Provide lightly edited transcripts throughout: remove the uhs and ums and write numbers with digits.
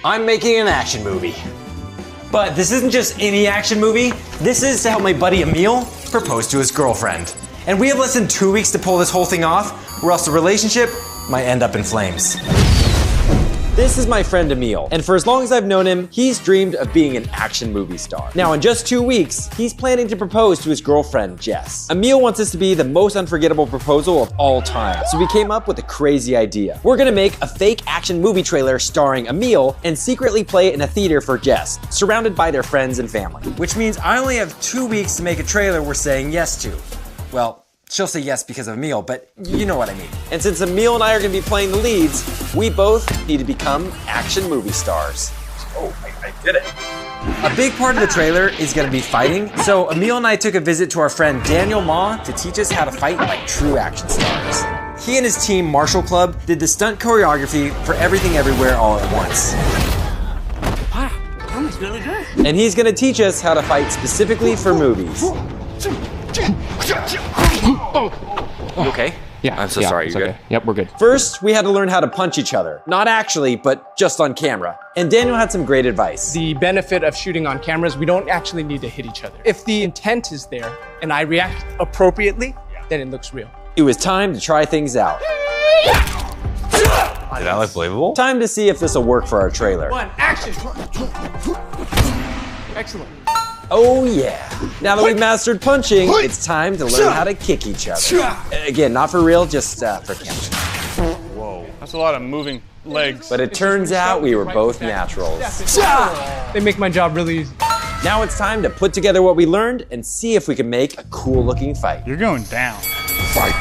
I'm making an action movie. But this isn't just any action movie. This is to help my buddy Emil propose to his girlfriend. And we have less than 2 weeks to pull this whole thing off, or else the relationship might end up in flames. This is my friend Emil, and for as long as I've known him, he's dreamed of being an action movie star. Now, in just 2 weeks, he's planning to propose to his girlfriend, Jess. Emil wants this to be the most unforgettable proposal of all time, so we came up with a crazy idea. We're gonna make a fake action movie trailer starring Emil and secretly play it in a theater for Jess, surrounded by their friends and family. Which means I only have 2 weeks to make a trailer we're saying yes to. Well, she'll say yes because of Emil, but you know what I mean. And since Emil and I are gonna be playing the leads, we both need to become action movie stars. Oh, I did it. A big part of the trailer is gonna be fighting, so Emil and I took a visit to our friend Daniel Ma to teach us how to fight like true action stars. He and his team, Marshall Club, did the stunt choreography for Everything Everywhere All at Once. Wow, that was really good. And he's gonna teach us how to fight specifically for movies. You okay? Yeah. I'm so sorry. It's You okay. good? Yep, we're good. First, we had to learn how to punch each other. Not actually, but just on camera. And Daniel had some great advice. The benefit of shooting on cameras, we don't actually need to hit each other. If the intent is there and I react appropriately, then it looks real. It was time to try things out. Did that look believable? Time to see if this will work for our trailer. One, action! Excellent. Oh yeah. Now that we've mastered punching, it's time to learn how to kick each other. Again, not for real, just for camera. Whoa. That's a lot of moving legs. But it turns out we were both naturals. They make my job really easy. Now it's time to put together what we learned and see if we can make a cool looking fight. You're going down. Fight.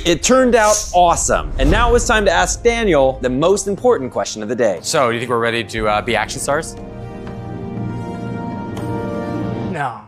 It turned out awesome. And now it's time to ask Daniel the most important question of the day. So, do you think we're ready to be action stars? No,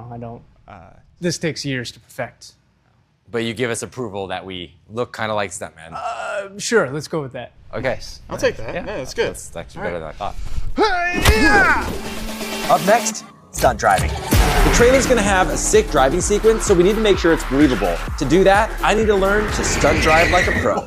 I don't. This takes years to perfect. But you give us approval that we look kind of like stuntmen. Sure, let's go with that. Okay. I'll take that. Yeah, that's good. That's actually better than I thought. Up next, stunt driving. The trailer's gonna have a sick driving sequence, so we need to make sure it's believable. To do that, I need to learn to stunt drive like a pro.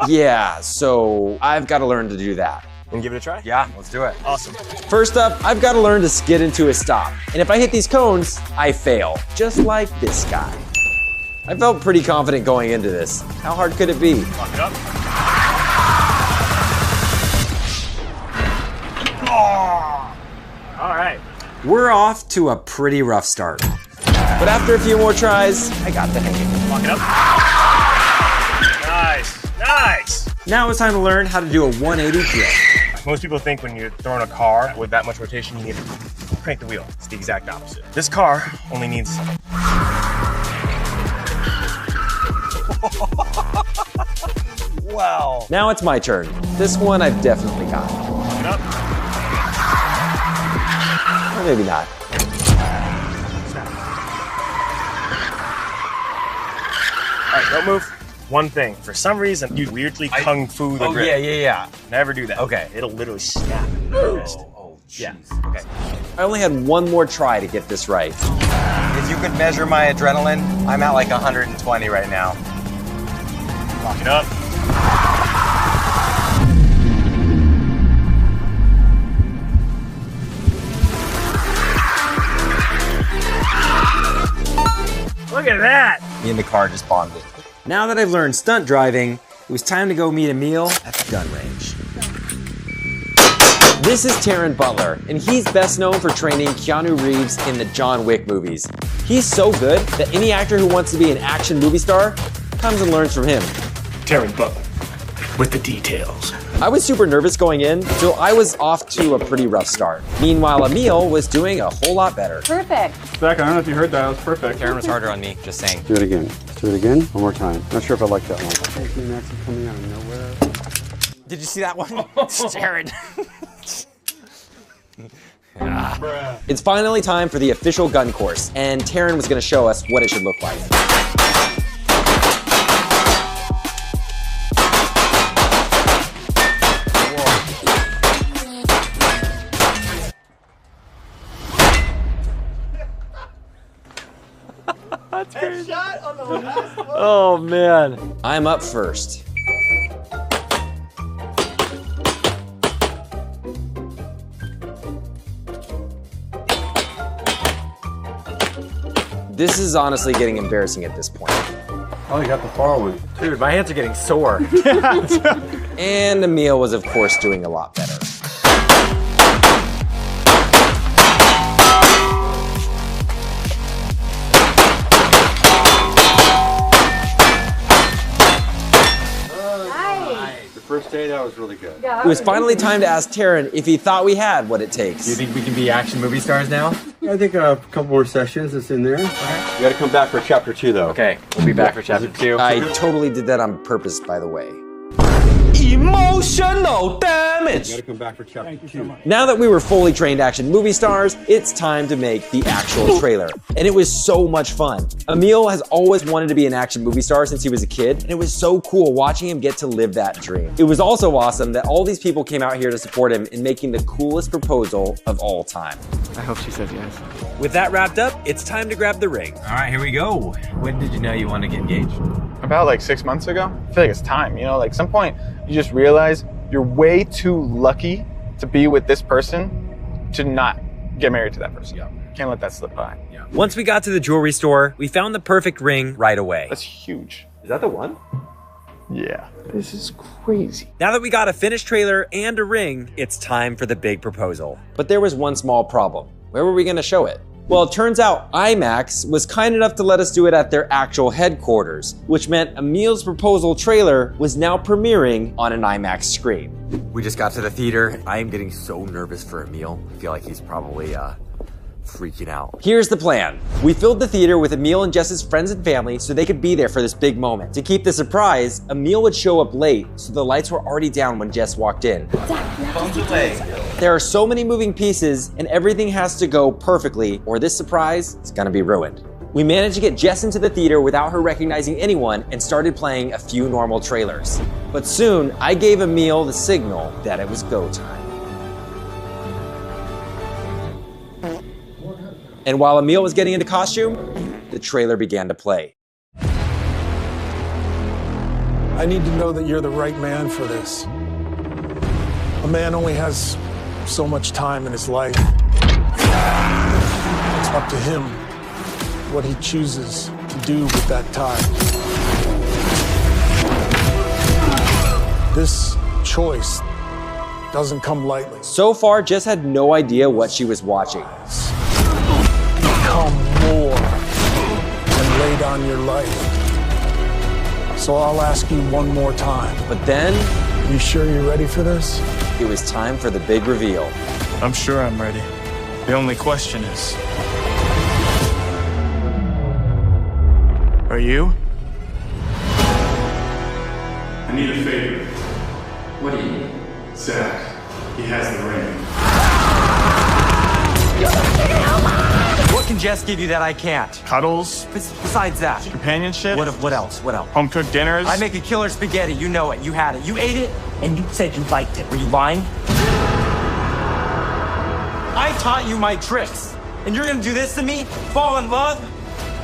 Yeah, so I've gotta learn to do that. And give it a try? Yeah, let's do it. Awesome. First up, I've gotta learn to skid into a stop. And if I hit these cones, I fail, just like this guy. I felt pretty confident going into this. How hard could it be? Lock it up. All right. We're off to a pretty rough start. But after a few more tries, I got the hang of it. Lock it up. Nice. Nice. Now it's time to learn how to do a 180 drift. Most people think when you're throwing a car with that much rotation, you need to crank the wheel. It's the exact opposite. This car only needs... Wow. Now it's my turn. This one I've definitely got. Lock it up. Or maybe not. All right, don't move. One thing, for some reason, you weirdly kung fu the grip. yeah. Never do that. Okay. It'll literally snap your wrist. Oh, jeez. Yeah. Okay. I only had one more try to get this right. If you could measure my adrenaline, I'm at like 120 right now. Lock it up. Look at that! Me and the car just bonded. Now that I've learned stunt driving, it was time to go meet Emil at the gun range. This is Taron Butler, and he's best known for training Keanu Reeves in the John Wick movies. He's so good that any actor who wants to be an action movie star comes and learns from him. Taron Butler with the details. I was super nervous going in, so I was off to a pretty rough start. Meanwhile, Emil was doing a whole lot better. Perfect. Zach, I don't know if you heard that. It was perfect. Karen was harder on me, just saying. Do it again. Do it again. One more time. Not sure if I like that one. Thank you, Max, for coming out of nowhere. Did you see that one? Jared. It's finally time for the official gun course, and Taron was gonna show us what it should look like. Oh man. I'm up first. This is honestly getting embarrassing at this point. Oh, you got the far one. Dude, my hands are getting sore. And Emil was, of course, doing a lot better. First day, that was really good. It was finally time to ask Taryn if he thought we had what it takes. Do you think we can be action movie stars now? I think a couple more sessions is in there. You gotta come back for chapter 2, though. Okay, we'll be back for chapter 2. I totally did that on purpose, by the way. Emotional damage. You gotta come back for chapter 2. Now that we were fully trained action movie stars, it's time to make the actual trailer. And it was so much fun. Emil has always wanted to be an action movie star since he was a kid, and it was so cool watching him get to live that dream. It was also awesome that all these people came out here to support him in making the coolest proposal of all time. I hope she says yes. With that wrapped up, it's time to grab the ring. All right, here we go. When did you know you wanted to get engaged? About like 6 months ago. I feel like it's time, you know, like some point you just realize you're way too lucky to be with this person to not get married to that person. Yeah. Can't let that slip by. Yeah. Once we got to the jewelry store, we found the perfect ring right away. That's huge. Is that the one? Yeah. This is crazy. Now that we got a finished trailer and a ring, it's time for the big proposal. But there was one small problem. Where were we gonna show it? Well, it turns out IMAX was kind enough to let us do it at their actual headquarters, which meant Emil's proposal trailer was now premiering on an IMAX screen. We just got to the theater. I am getting so nervous for Emil. I feel like he's probably freaking out. Here's the plan. We filled the theater with Emil and Jess's friends and family so they could be there for this big moment. To keep the surprise, Emil would show up late, so the lights were already down when Jess walked in. There are so many moving pieces, and everything has to go perfectly, or this surprise is gonna be ruined. We managed to get Jess into the theater without her recognizing anyone and started playing a few normal trailers. But soon, I gave Emil the signal that it was go time. And while Emil was getting into costume, the trailer began to play. I need to know that you're the right man for this. A man only has so much time in his life. It's up to him what he chooses to do with that time. This choice doesn't come lightly. So far, Jess had no idea what she was watching. Become more and lay down your life. So I'll ask you one more time. But then, You sure you're ready for this? it was time for the big reveal. I'm sure I'm ready. The only question is, are you? I need a favor. What do you need? Zach, he has the ring. What can Jess give you that I can't? Cuddles? Besides that. Companionship? What else? What else? Home-cooked dinners? I make a killer spaghetti. You know it. You had it. You ate it, and you said you liked it. Were you lying? I taught you my tricks, and you're gonna do this to me? Fall in love?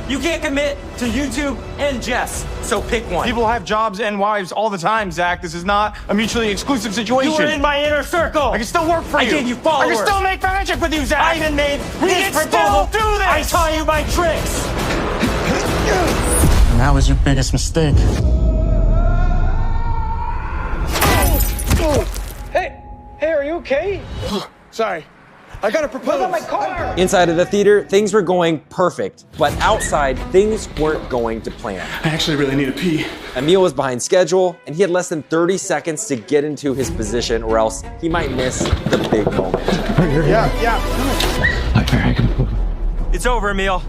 You can't commit to YouTube and Jess, so pick one. People have jobs and wives all the time, Zach. This is not a mutually exclusive situation. You were in my inner circle. I can still work for you. I gave you followers. I can still make magic with you, Zach. I even made We this can proposal. still do this. I taught you my tricks. And that was your biggest mistake. Hey, are you okay? Sorry. I gotta propose. my car! Inside of the theater, things were going perfect, but outside, things weren't going to plan. I actually really need a pee. Emil was behind schedule, and he had less than 30 seconds to get into his position, or else he might miss the big moment. Yeah. It's over, Emil.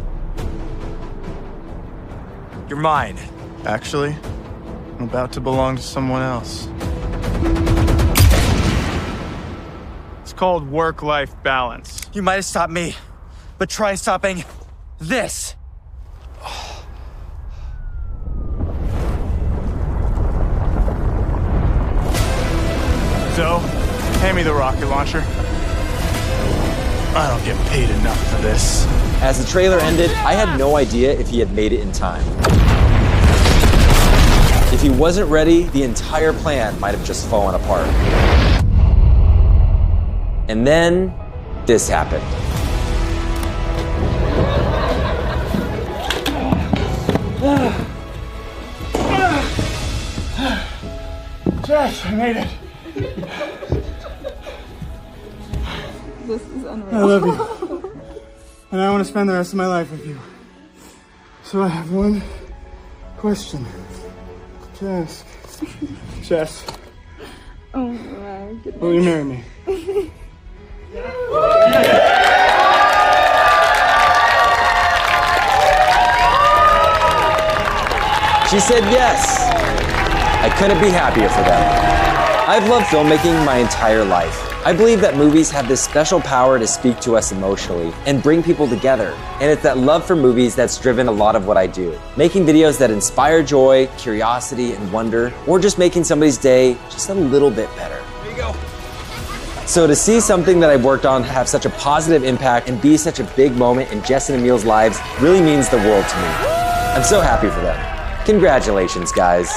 You're mine. Actually, I'm about to belong to someone else. It's called work-life balance. You might have stopped me, but try stopping this. So, hand me the rocket launcher. I don't get paid enough for this. As the trailer ended, I had no idea if he had made it in time. If he wasn't ready, the entire plan might have just fallen apart. And then, this happened. Jess, I made it. This is unreal. I love you. And I want to spend the rest of my life with you. So I have one question to ask. Jess, Oh my goodness. will you marry me? She said yes. I couldn't be happier for them. I've loved filmmaking my entire life. I believe that movies have this special power to speak to us emotionally and bring people together. And it's that love for movies that's driven a lot of what I do. Making videos that inspire joy, curiosity, and wonder, or just making somebody's day just a little bit better. There you go. So to see something that I've worked on have such a positive impact and be such a big moment in Jess and Emil's lives really means the world to me. I'm so happy for them. Congratulations, guys.